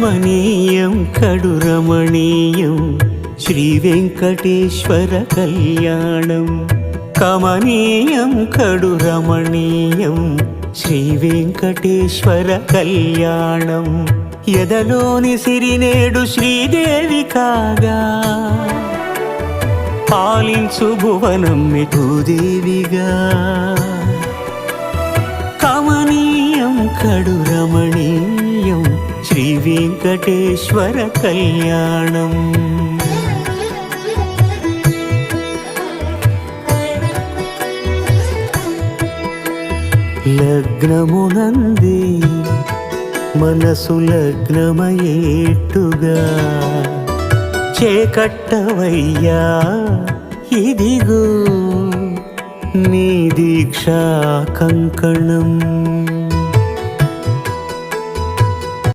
కమనీయం కడు రమణీయం శ్రీ వెంకటేశ్వర కళ్యాణం. కమనీయం కడు రమణీయం శ్రీ వెంకటేశ్వర కళ్యాణం. ఎదలోని సిరినేడు శ్రీదేవి కాగా పాలించు భువనం భూదేవిగా. కమనీయం కడు రమణీయం శ్రీ వెంకటేశ్వర కళ్యాణం. లగ్నమునందే మనసు లగ్నమయేట్టుగా చేకట్టవయ్యా ఇదిగో నీ దీక్షా కంకణం.